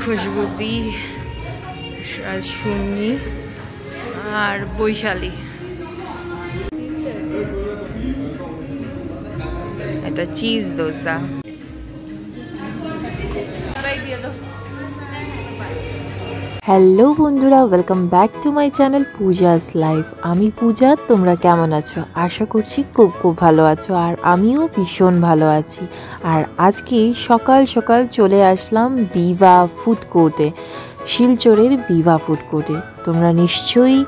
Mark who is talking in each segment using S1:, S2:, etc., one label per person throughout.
S1: খুশবুদি, সুমি আর বৈশালী। এটা cheese dosa.
S2: Hello বন্ধুরা, welcome back to my channel Puja's life. আমি পূজা, তোমরা কেমন আছো? আশা করছি খুব ভালো আছো, আর আমিও ভীষণ ভালো আছি। আর আজকে সকাল সকাল চলে আসলাম বিভা ফুড কোর্টে, শিলচরের বিভা ফুড কোর্টে। তোমরা নিশ্চয়ই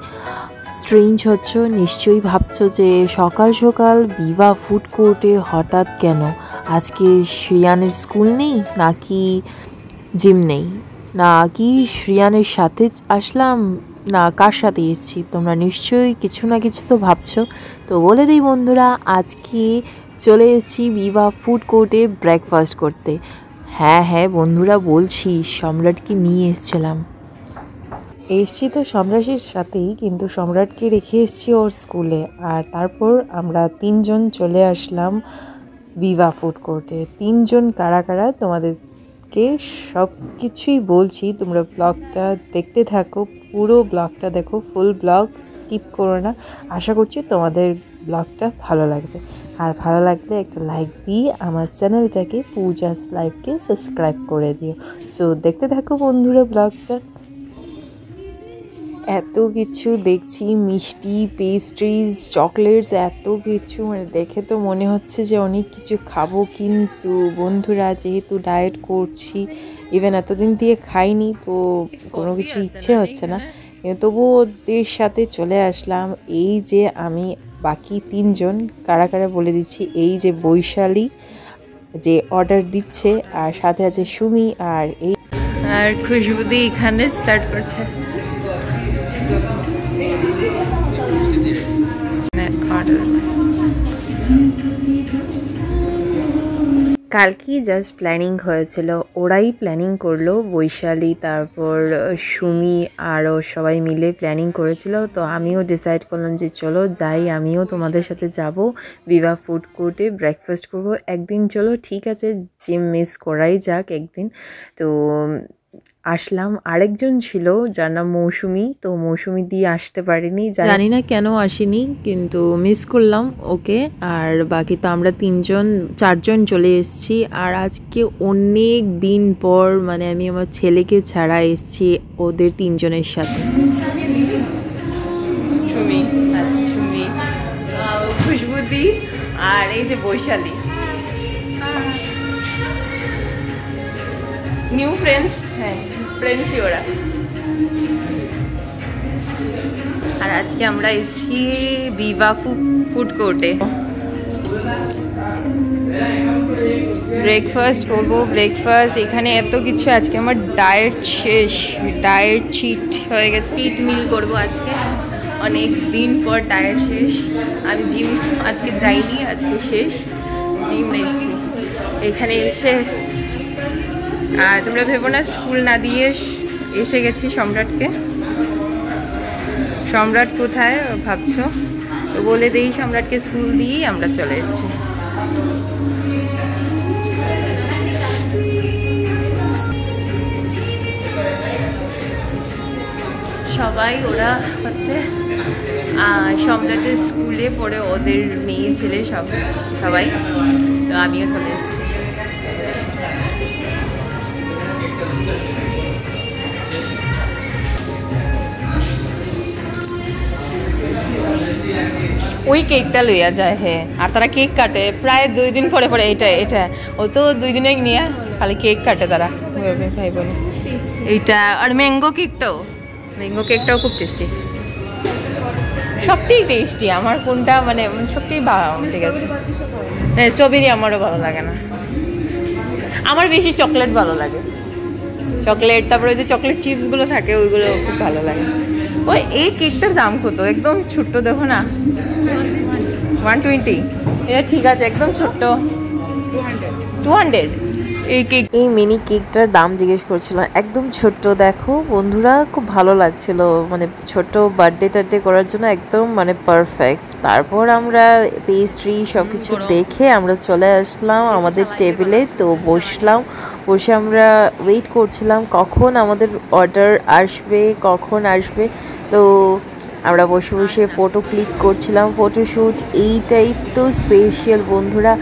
S2: স্ট্রেঞ্জ হচ্ছ, নিশ্চয়ই ভাবছো যে সকাল সকাল বিভা ফুড কোর্টে হঠাৎ কেন? আজকে শ্রিয়ানের স্কুল নেই, নাকি জিম নেই, না কি শ্রিয়ানের সাথে আসলাম, না কার সাথে এসেছি? তোমরা নিশ্চয়ই কিছু না কিছু তো ভাবছো। তো বলে দিই বন্ধুরা, আজকে চলে এসেছি বিভা ফুড কোর্টে ব্রেকফাস্ট করতে। হ্যাঁ বন্ধুরা, বলছি সম্রাটকে নিয়ে এসেছিলাম। এসছি তো সম্রাটের সাথেই, কিন্তু সম্রাটকে রেখে এসেছি ওর স্কুলে। আর তারপর আমরা তিনজন চলে আসলাম বিভা ফুড কোর্টে। তিনজন কারা কারা তোমাদেরকে সব কিছুই বলছি, তোমরা ব্লগটা দেখতে থাকো, পুরো ব্লগটা দেখো, ফুল ব্লগ স্কিপ করো না। আশা করছি তোমাদের ব্লগটা ভালো লাগবে, আর ভালো লাগলে একটা লাইক দিয়ে আমার চ্যানেলটাকে পূজাস লাইফকে সাবস্ক্রাইব করে দিও। সো দেখতে থাকো বন্ধুরা ব্লগটা। এত কিছু দেখছি, মিষ্টি, পেস্ট্রিজ, চকলেটস, এত কিছু, মানে দেখে তো মনে হচ্ছে যে অনেক কিছু খাবো। কিন্তু বন্ধুরা, যেহেতু ডায়েট করছি, ইভেন এতদিন দিয়ে খাইনি, তো কোনো কিছু ইচ্ছে হচ্ছে না। তবুও ওদের সাথে চলে আসলাম। এই যে আমি, বাকি তিনজন কারা কারা বলে দিচ্ছি। এই যে বৈশালী যে অর্ডার দিচ্ছে, আর সাথে আছে সুমি, আর এই
S1: আর খুশবুদি এখানে স্টার্ট করছে।
S2: কালকে জাস্ট প্ল্যানিং হয়েছিল, ওরাই প্ল্যানিং করলো, বৈশালী, তারপর সুমি, আরও সবাই মিলে প্ল্যানিং করেছিল। তো আমিও ডিসাইড করলাম যে চলো যাই, আমিও তোমাদের সাথে যাব বিভা ফুড কোর্টে ব্রেকফাস্ট করবো একদিন। চলো ঠিক আছে, জিম মিস করাই যাক একদিন। তো আসলাম। আরেকজন ছিল যার নাম মৌসুমি, তো মৌসুমি দিয়ে আসতে পারিনি, জানি না কেন আসেনি, কিন্তু মিস করলাম ওকে। আর বাকি তো আমরা চারজন চলে এসেছি। আর আজকে অনেক দিন পর, মানে আমি আমার ছেলেকে ছাড়া এসেছি ওদের তিনজনের সাথে।
S1: সুমি, খুশবুদি, আর এই যে বৈশালী, নিউ ফ্রেন্ডস। হ্যাঁ, ফ্রেন্ডসই ওরা। আর আজকে আমরা এসেছি বিভা ফুড কোর্টে ব্রেকফাস্ট করবো। এখানে এত কিছু, আজকে আমার ডায়েট শেষ, ডায়েট চিট হয়ে গেছে, চিট মিল করবো আজকে। অনেক দিন পর ডায়েট শেষ। আমি জিম আজকে যাইনি, আজকে শেষ জিম এসেছি। এখানে এসে তোমরা ভেবো না স্কুল না দিয়ে এসে গেছি সম্রাটকে। সম্রাট কোথায় ভাবছো? তো বলে দেই, সম্রাটকে স্কুল দিয়েই আমরা চলে এসেছি। সবাই ওরা হচ্ছে সম্রাটের স্কুলে পড়ে, ওদের মেয়ে ছেলে সবাই। তো আমিও চলে এসেছি। ওই কেকটা লইয়া যায়। হ্যাঁ, আর তারা কেক কাটে প্রায় 2 দিন পরে। এটা ও তো 2 দিনে নিয়ে খালি কেক কাটে তারা, ভাই বোন। এইটা আর ম্যাঙ্গো কেকটাও খুব টেস্টি। সবটাই টেস্টি। আমার কোনটা মানে সবটাই ঠিক আছে। হ্যাঁ, স্ট্রবেরি আমারও ভালো লাগে না, আমার বেশি চকলেট ভালো লাগে। চকলেট, তারপরে যে চকলেট চিপসগুলো থাকে ওইগুলো খুব ভালো লাগে। ওই এই কেকটার দাম কত? একদম ছোট্ট, দেখো না, 120। এটা ঠিক আছে, একদম ছোট্ট, 200।
S2: এই মিনি কেকটার দাম জিজ্ঞেস করছিল, একদম ছোট্ট। দেখো বন্ধুরা, খুব ভালো লাগছিল, মানে ছোট্ট বার্থডে টার্থডে করার জন্য একদম মানে পারফেক্ট। তারপর আমরা পেস্ট্রি সব কিছু দেখে আমরা চলে আসলাম আমাদের টেবিলে। তো বসলাম, বসে আমরা ওয়েট করছিলাম কখন আমাদের অর্ডার আসবে, কখন আসবে। তো আমরা বসে বসে ফটো ক্লিক করছিলাম, ফটোশ্যুট। এইটাই তো স্পেশাল বন্ধুরা,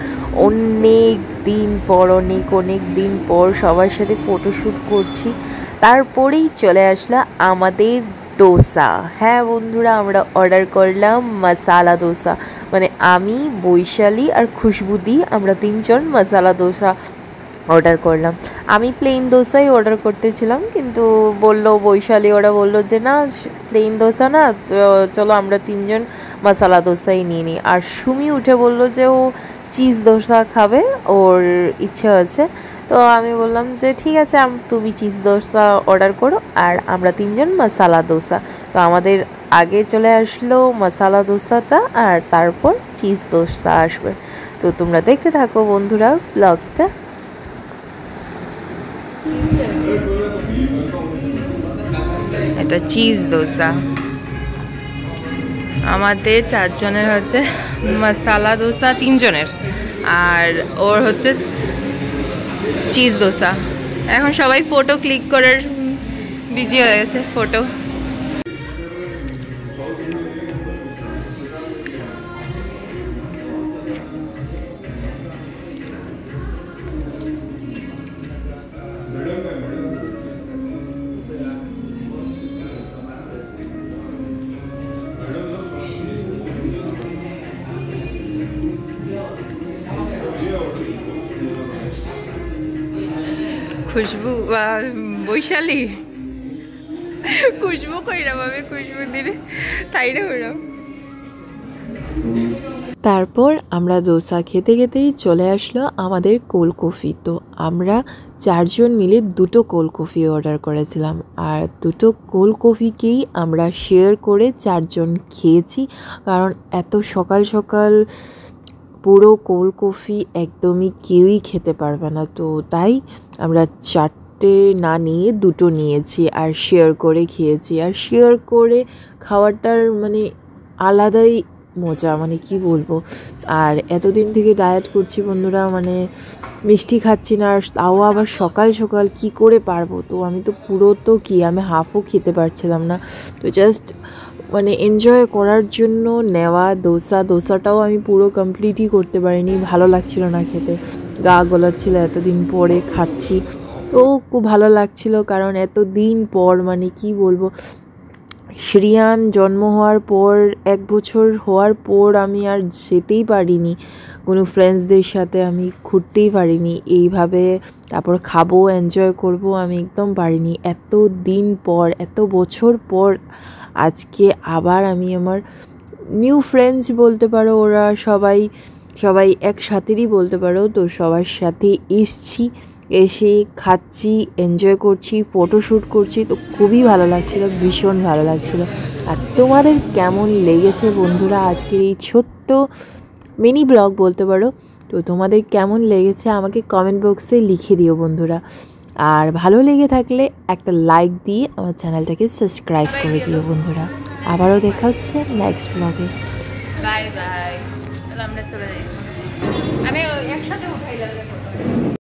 S2: অনেক দিন পর, অনেক দিন পর সবার সাথে ফটোশ্যুট করছি। তারপরেই চলে আসলো আমাদের দোসা। হ্যাঁ বন্ধুরা, আমরা অর্ডার করলাম মশালা দোসা, মানে আমি, বৈশালী আর খুশবুদি, আমরা 3 জন মশালা দোসা অর্ডার করলাম। আমি প্লেন দোসাই অর্ডার করতেছিলাম, কিন্তু বৈশালী ওরা বললো যে না, প্লেন দোসা না, তো চলো আমরা 3 জন মশালা দোসাই নিয়ে নিই। আর সুমি উঠে বললো যে ও চিজ দোসা খাবে, ওর ইচ্ছে আছে। তো আমি বললাম যে ঠিক আছে, তুমি চিজ দোসা অর্ডার করো আর আমরা 3 জন মশালা দোসা। তো আমাদের আগে চলে আসলো মশালা দোসাটা, আর তারপর চিজ দোসা আসবে। তো তোমরা দেখতে থাকো বন্ধুরা ব্লগটা।
S1: এটা চিজ দোসা, আমাদের 4 জনের হচ্ছে মশালা দোসা, 3 জনের, আর ওর হচ্ছে চিজ দোসা। এখন সবাই ফটো ক্লিক করার বিজি হয়ে গেছে, ফটো। খুশবু বৈশালী, খুশবু কইরাম, আমি খুশবু দিলে তাইরা কইরাম।
S2: তারপর আমরা দোসা খেতে খেতেই চলে আসলো আমাদের কোল্ড কফি। তো আমরা 4 জন মিলে 2টো কোল্ড কফি অর্ডার করেছিলাম, আর 2টো কোল্ড কফিকেই আমরা শেয়ার করে 4 জন খেয়েছি। কারণ এত সকাল সকাল পুরো কোল্ড কফি একদমই কেউই খেতে পারবে না। তো তাই আমরা 4টে না নিয়ে 2টো নিয়েছি আর শেয়ার করে খেয়েছি। আর শেয়ার করে খাওয়াটার মানে আলাদাই মজা, মানে কি বলবো। আর এতদিন থেকে ডায়েট করছি বন্ধুরা, মানে মিষ্টি খাচ্ছি না, আর তাও আবার সকাল সকাল কি করে পারবো। তো আমি তো পুরো তো কি, আমি হাফও খেতে পারছিলাম না। তো জাস্ট মানে এনজয় করার জন্য নেওয়া দোসাটাও আমি পুরো কমপ্লিটই করতে পারিনি, ভালো লাগছিল না খেতে, গা গলাচ্ছিল, এতদিন পরে খাচ্ছি। তো খুব ভালো লাগছিল, কারণ এতদিন পর, মানে কি বলবো, শ্রিয়ান জন্ম হওয়ার পর 1 বছর হওয়ার পর আমি আর যেতেই পারিনি কোনো ফ্রেন্ডসদের সাথে, আমি ঘুরতেই পারিনি এইভাবে। তারপর খাবো, এনজয় করব, আমি একদম পারিনি। এত দিন পর, এত বছর পর আজকে আবার আমি আমার নিউ ফ্রেন্ডস বলতে পারো, ওরা সবাই একসাথেরই বলতে পারো। তো সবার সাথে এসে খাচ্ছি, এনজয় করছি, ফটোশ্যুট করছি। তো খুবই ভালো লাগছিল, ভীষণ ভালো লাগছিল। আর তোমাদের কেমন লেগেছে বন্ধুরা আজকের এই ছোট্ট মিনি ব্লগ বলতে পারো। তো তোমাদের কেমন লেগেছে আমাকে কমেন্ট বক্সে লিখে দিও বন্ধুরা। আর ভালো লেগে থাকলে একটা লাইক দিয়ে আমার চ্যানেলটাকে সাবস্ক্রাইব করে দিও বন্ধুরা। আবারও দেখা হচ্ছে নেক্সট ব্লগে।
S1: বাই বাই, আমরা চলে যাই। আমি একসাথে উঠাইলাম।